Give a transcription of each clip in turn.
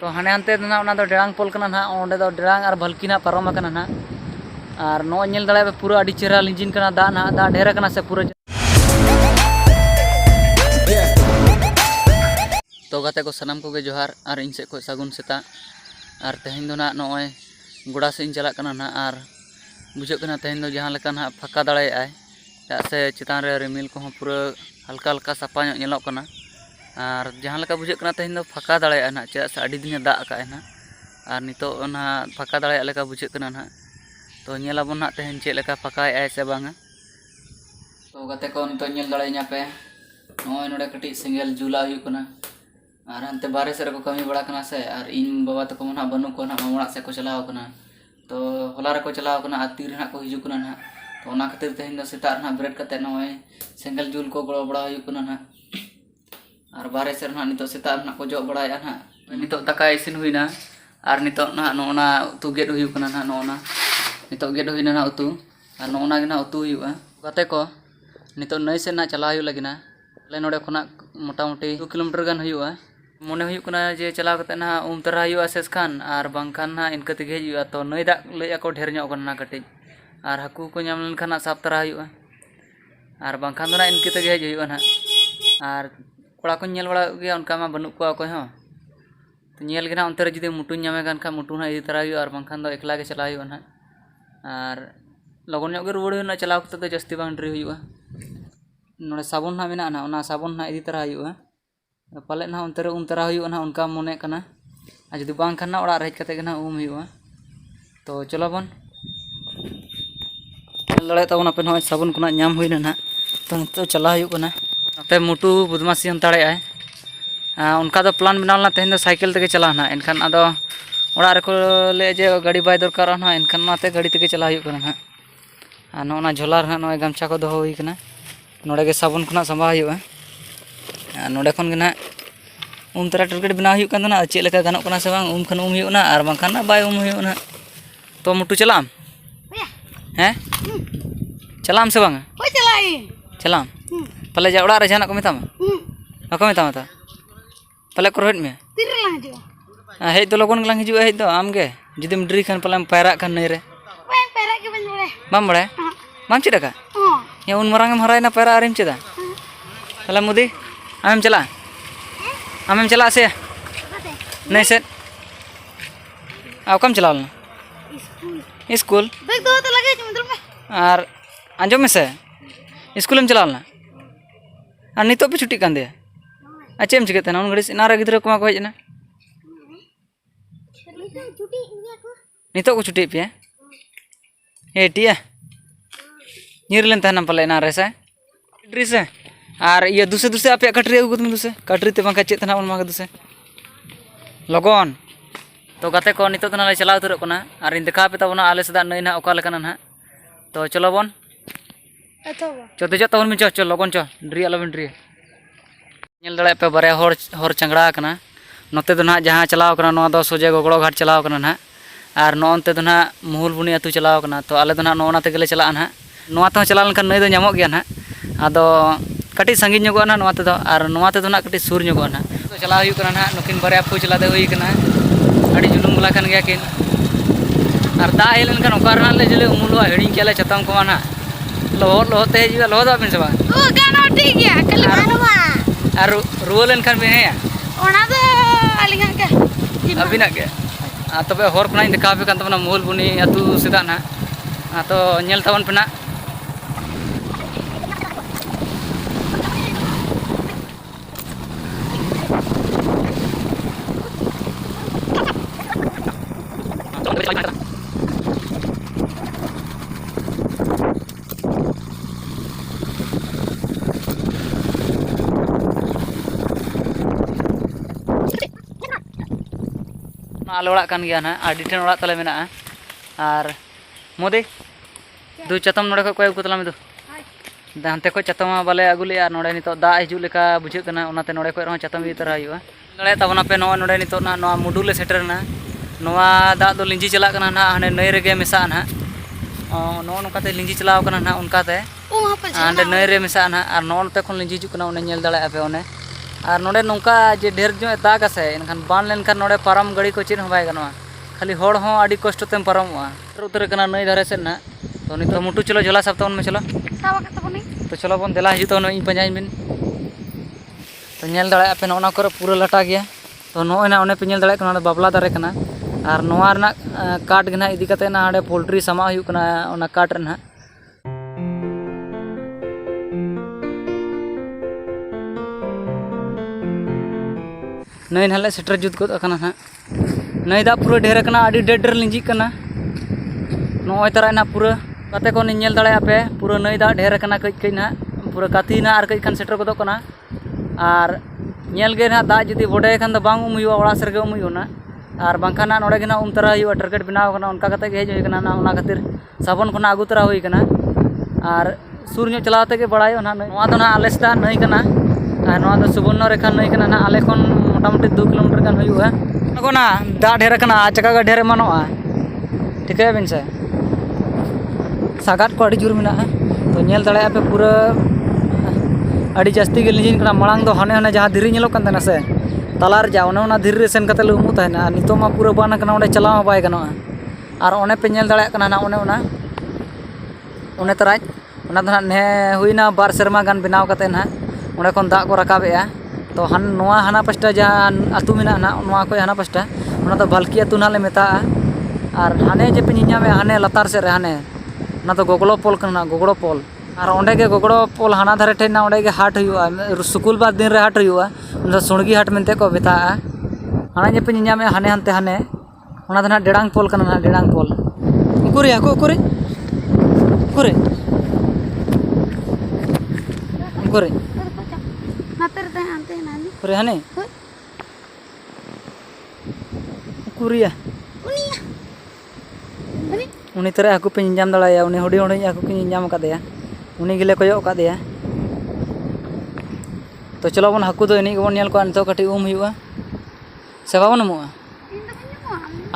तो हाने हानते डेरांग पोल कना ना ओंडे दो डेरांग और भलकी ना पारम कना ना और नो नेल दाड़े पूरा अड़ी चेहरा लिंजिन कना दा ना दा ढेर कना से पूरा तो गाते को सनाम को जोहार और इन से को सगुन सेता और तेहन दो ना नॉय गोड़ा से इन चला कना ना और बुझे कना तेहन दो जहां लेका ना फक्का दाड़े आय से चितान रे रिमिल को पूरा हल्का हल्का सफा नेलो कना और जहां लेका बुझे कना तेहन दो फक्का दाड़े ना चे से अड़ी दिन दा का ना और नितो ना फक्का दाड़े लेका बुझे कना ना तो नेलाबन ना तेहन चे लेका फक्का आय से बांगा तो गाते को नितो नेल दाड़े nya पे नॉय नोडे कटी सिंगल जुला हुई कना और अंते बारे से को कमी बड़ा कना से और इन बाबा तक ना बनू को ना मामड़ा से को चलाव कना तो होला रे को चलाव कना आतीर ना को हिजु कना ना तो ना खातिर तेहन दो सेता ना ब्रेड कते नॉय सिंगल जुल को गड़ो बड़ा हुई कना ना और बारे से ना नितो सेता ना को जो बड़ा ना नितो दाका इसिन हुईना और नितो ना नोना उतु गेड हुई कना ना नोना नितो गेड हुईना ना उतु और नोना गे ना उतु हुईआ गाते को नितो नई से ना चला हुई लगिना ले नोडे खना मोटामुटी 2 किलोमीटर गान हुईआ मने हुई कना जे चलाव कते ना तरा हुईआ सेस खान और बांखान ना इनका तेगे हुईआ तो नई दा लैया को ढेर ᱧᱚᱜ कना कटिज और हाकू को नाम लेनखान साफ तरा हुईआ और बांखान ना इनके तेगे हुईआ ना और कोड़ा को नेल बड़ा गया उनका मा बनू को कोई हो तो नेल गे ना अंतर जुदी मुटु नामे गान खा मुटु ना इदी तरा हुईआ और बांखान दो एकला गे चला हुईआ ना और लगन ᱧᱚᱜ गे रुवाड़ हुईना चलाव कते दो जस्ती बांग ड्री हुईआ नोडे साबुन ना मेना ना ओना साबुन ना इदी तरा हुईआ पाले ना अंतर तरा हुईआ ना उनका मने कना आ जुदी बांग खान ना ओड़ा रे हेज कते गे ना हुईआ तो चलो बन लड़े तबन पे नय साबुन को नाम हुईना ना तो नितो चला हुईआ ना नते मुटु बदमाशी अंताड़े आय उनका दो प्लान बनावना तेहन दो साइकिल तेगे चला ना एनखान आदो ओड़ा रे को ले जे गाड़ी बाय दरकार ना एनखान नाते गाड़ी तेगे चला हुईआ ना और नोना झोला रे नय गमछा को दोहो हुई कना नोडे गे साबुन को संभा हुईआ नोडे खन गे ना तरा टारगेट बनाव हुई कन ना चे लेका गानोक कना से बांग खन हुईआ ना और बांखान ना बाय हुईआ ना तो मुटु चलाम हैं चलाम से बांग चलाम पाले जा ओड़ा रे जाना को मेतामा बाको मेतामा ता पाले को हेज में हेज दो लगन गलांग हिजुआ हेज दो आम गे जुदीम ड्री खान पाले पैरा खान नई रे बाम बड़े बाम चेदा का या उन मरांग में हरायना पैरा आरिम चेदा पाले मुदी आमेम चला से नहीं से आकम चला स्कूल और आंजम में से स्कूल में चला और नितो पे छुट्टी कान दे अच्छे एम चिकते ना उन घड़ी नारा गिद्रा को को हेजना नितो को छुट्टी पे ए टिया निरलेन तहना पाले ना रे से ड्री से और ये दूसरे आपे कटरी अगुत में दूसरे कटरी ते बांका चेतना उन मागे दूसरे लगन तो गाते को नितो तना ले चला उतरो कना और इन देखा पे तबना आले सदा नई ना ओका लेकना ना तो चलो बन चो देजो तबन में चो लगन चो ड्री आलोबिन ड्री नेल दड़े पे बारे हर चंगड़ा कना नोते दो ना जहां चलाव कना नो दो सोजे गोगड़ो घाट चलाव कना ना और नोनते दो ना मुहुल बुनी अतु चलाव कना तो आले दो ना नोना ते गेले चला ना नोआ तो चला लेनखान नई दो ᱧᱟᱢᱚᱜ गया ना आदो कटी संगीन ᱧᱚᱜᱚᱜᱼᱟ ना नोआ तेदो और नोआ तेदो ना कटी सुर ᱧᱚᱜᱚᱜᱼा ना तो चला हुई कना ना नुकिन बारे फौज चला दे हुई कना अड़ी जुलुम बला कन गया किन और दा हेलन कन ओकार ना ले जले उमुलवा हेडिंग केले चतम को ना लोहर लोहते हिजुआ लोहर दा बिन सबा ओ गाना ठीक गया कल मानवा और रुवलन खान में है ओना दो अलिंगा के अबिना के तबे हर कोना देखा पे कान तबना मूल बुनी अतु सिदा ना तो नेल तबन पे ना आले ओड़ा कान गया ना आडी ठेन ओड़ा तले मेना और मोदी दु चतम नोडे को अगु तला में दो दानते को चतम बाले अगु ले और नोडे नितो दा हिजु लेका बुझे कना ओनाते नोडे को रह चतम भी तरा हुआ लड़े तबना पे नोडे नितो ना नो मुडुले सेटर ना नोआ दा दो लिंजी चला कना ना हाने नई रेगे मिसा ना नो नोकाते लिंजी चलाव कना ना उनकाते हांडे नई रे मिसा ना और नोते खन लिंजी हिजु कना ओने नेल दाड़े आपे ओने और नोडे नौका जे ढेर जो दाग से एनखान बान लेनखान नोडे पारम गाड़ी को चेद हों बाय गनोआ खाली होड़ हों आड़ी कष्ट तेम पारमोआ उतर कना नई धारे से ना तो नित मुटु चलो झोला साब तबन में चलो तो चलो बन देला हिजु तो इन पंजाई बिन तो नेल दाड़े पे नोना करे पूरा लटा गया तो नोय ना ओने पे नेल दाड़े कना बाबला दारे कना और नोआ रना काट गे ना इदी कते ना हाडे पोल्ट्री समा हुयु कना ओना काट रे ना नई नाले सेटर जुत गद कना ना नई दा पूरा ढेर कना आडी डेर डेर लिंजी कना नोय तरा ना पूरा कते को नेल दाड़े पे पूरा नई दा ढेर कना कई कई ना पूरा काती ना और कई खान सेटर गद कना और नेल गे ना दा जुदी बडे खान दा बांग उम हुयु ओड़ा सरगे उम हुयु ना और बांखाना नोड़े गे ना उम तरा हुयु टारगेट बनाव कना उनका कते गे हेज हुई कना ना ओना खातिर साबन खना आगु तरा हुई कना और सुर ᱧᱚᱜ चलाते के बड़ायो ना नोआ दो ना आले सेदा नई कना और नोआ दो सुबर्णो रेखा नई कना ना आले खन मोटामुटी 2 किलोमीटर गान हुयुआ ना दा ढेर कना चका गा ढेर मानोआ ठीक है बिन से सागात को अड़ी जुर मेना तो नेल दाड़े पे पूरा अड़ी जास्ती गे लिंजिन कना मांग दो हाने हाने जहां धीरे नेलो कन तना से तालार जा ओने धीरे सेन कते ले उमु तहना नितो मा पूरा बान कना ओंडे चलाव बाय गनोआ और ओने पे नेल दाड़े कना ना ओने तराज ओना दो ने हुइना 2 सेरमा गान बनाव कते ना ओंडे खन दा को राकाबेआ तो हान नोआ हाना पास्टा जहां आतु मेना ना नोआ को हाना पास्टा ओना तो बालकी आतु नाले मेता और हाने जे पे नियामे हाने लतार से रे हाने ओना तो गोगलो पोल कना गोगड़ो पोल और ओंडे के गोगड़ो पोल हाना धारे ठे ना ओंडे के हाट हुआ स्कूल बाद दिन रे हाट हुआ उन सुणगी हाट मेनते को बेता हाना जे पे नियामे हाने हानते हाने ओना दना डेडांग पोल कना ना डेडांग पोल उकुरे हाको उकुरे उकुरे उकुरे मातर ते आंते नानी उकुरे हाने उकुरिया उनी तरे हाकु पे निजाम दड़ाया उनी हुडी हुडी हाकु के निजाम कादेया उनी गिले कोयो कादेया तो चलो बन हाकु दो इनी गबन नेल को नितो कटी उम हुआ से बाबन मुआ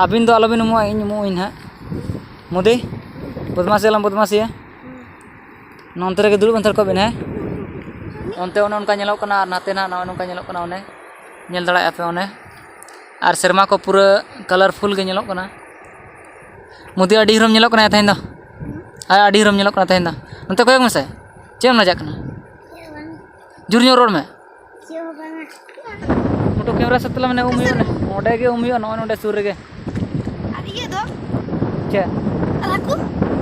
आबिन दो आलोबिन मुआ इन मु इन हा मुदे बदमासिया नोंतरे के दुड़ बंतर को बिन है ओनते ओने उनका नेलो कना नाते ना ना उनका नेलो कना ओने नेल दड़ाया पे ओने और शर्मा को पूरा कलरफुल के नेलो कना मुदी अडी हिरम नेलो कना तहेन दो अडी हिरम नेलो कना तहेन दो ओनते कोयक मसे चेम ना जाकना जुरनियो रोड में फोटो कैमरा सतला मने उम हुयो ने ओडे के उम हुयो नोन ओडे सुर गे अरे ये दो के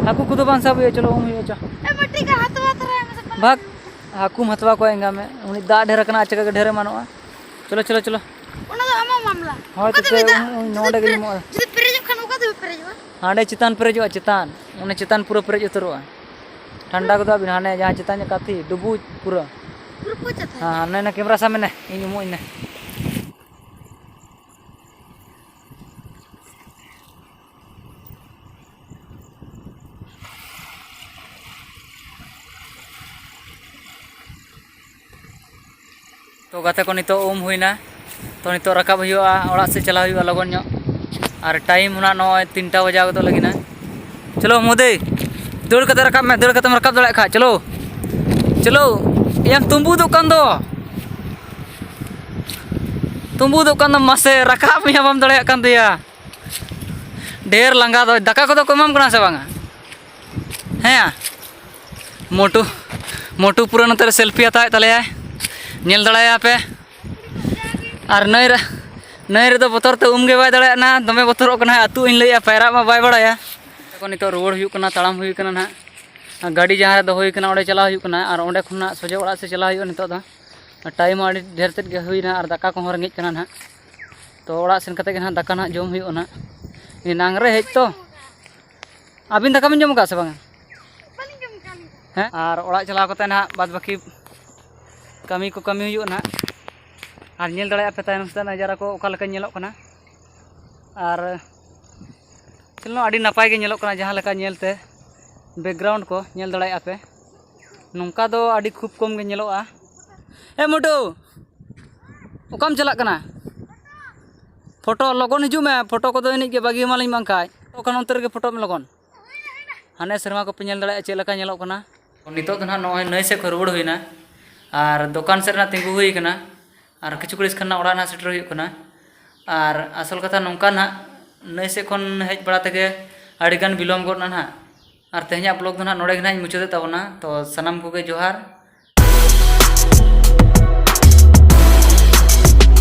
हाकू को तो बांसा हुयो चलो उम हुयो चा ए बट्टी का हाथवा तरा है मसे भाग हाकू हतवा को एंगा में उनी दा ढेर कना चका के ढेर मानोआ चलो चलो चलो ओना दो आमा मामला हां तो नोडे गे मो जदि पेरेज खान ओका दो पेरेज हांडे चितान पेरेजो चितान उनी चितान पूरा पेरेज उतरवा ठंडा को बिन हाने जहां चितान काथी डुबू पूरा पूछा था हां ने कैमरा सामने इन मो इन तो गाते को नितो उम हुईना तो नितो रकाब हुआ ओड़ा से चला हुआ लगन नो और टाइम होना नो 3टा बजा गदो लगिना चलो मोदे दौड़ कते रकाब में दौड़ कते रकाब दड़े खा चलो चलो याम तुम्बू दुकान दो मासे रकाब में बम दड़े कान दिया ढेर लंगा दो दाका को तो कमम कना से बांगा हैं मोटू पूरा नतर सेल्फी हताय तले नेल दड़ाया पे और नई रे बतर ते उमगे बाय दड़ाया ना दमे बतरों कना आतु इन लैया पैरा मा बाय बड़ाया को नितो रोड हुयु कना ताड़ाम हुयु कना ना गाड़ी जहां रे दो हुयु कना ओडे चला हुयु कना और ओडे खुना सोजे ओड़ा से चला हुयु नितो दा टाइम आडी ढेर तेद गे हुयना और दाका को रेंगे कना ना तो ओड़ा सेन कते गे ना दाका ना जम हुयु ना नांग रे हेज तो आबिन दाका बिन जम का से बांगा हैं और ओड़ा चला कते ना बाद बाकी कमी को कमी हुयु ना और नेल दड़ाया पे तायनम से नजारा को ओका लेका नेलो कना और चलो अड़ी नपाय गे नेलो कना जहां लेका नेलते बैकग्राउंड को नेल दड़ाया पे नोंका दो अड़ी खूब कम गे नेलोआ ए मोटू ओकाम चला कना फोटो लगन हिजु में फोटो को दो एनी गे बागी मालिन मांकाय तो कन अंतर गे फोटो में लगन हाने शर्मा को पे नेल दड़ाया चे लेका नेलो कना नितो तो ना नय से रुवाड़ हुईना और दुकान से तिंगु हुई कना ᱟᱨ ᱠᱤᱪᱷᱩ ᱜᱷᱟᱹᱲᱤᱡ ᱠᱷᱟᱱ ᱚᱲᱟᱜ ᱱᱟᱜ ᱥᱮᱴᱮᱨ ᱦᱩᱭᱩᱜ ᱠᱟᱱᱟ ᱟᱨ ᱟᱥᱚᱞ ᱠᱟᱛᱷᱟ ᱱᱚᱝᱠᱟ ᱱᱟᱜ ᱱᱟᱹᱭ ᱥᱮᱫ ᱠᱷᱚᱱ ᱦᱮᱡ ᱵᱟᱲᱟ ᱛᱮᱜᱮ ᱟᱹᱰᱤᱜᱟᱱ ᱵᱤᱞᱚᱢ ᱜᱚᱫ ᱱᱟ ᱱᱟᱜ ᱟᱨ ᱛᱮᱦᱮᱧᱟᱜ ᱵᱞᱚᱜ ᱫᱚ ᱱᱟᱜ ᱱᱚᱰᱮ ᱜᱮ ᱱᱟᱜ ᱤᱧ ᱢᱩᱪᱟᱹᱫᱮᱫ ᱛᱟᱵᱚᱱᱟ ᱛᱚ ᱥᱟᱱᱟᱢ ᱠᱚᱜᱮ ᱡᱚᱦᱟᱨ